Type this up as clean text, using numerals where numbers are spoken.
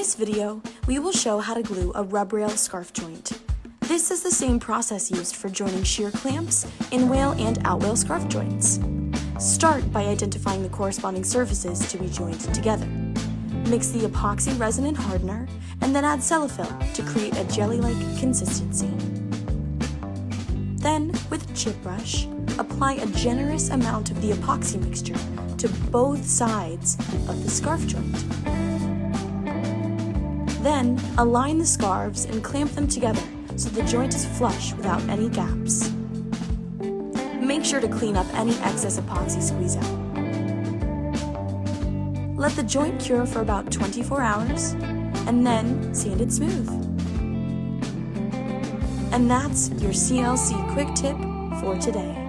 this video, we will show how to glue a rub rail scarf joint. This is the same process used for joining shear clamps, in-wale and out-wale scarf joints. Start by identifying the corresponding surfaces to be joined together. Mix the epoxy resin and hardener, and then add Cellofil to create a jelly-like consistency. Then, with a chip brush, apply a generous amount of the epoxy mixture to both sides of the scarf joint. Then, align the scarves and clamp them together so the joint is flush without any gaps. Make sure to clean up any excess epoxy squeeze out. Let the joint cure for about 24 hours, and then sand it smooth. And that's your CLC Quick Tip for today.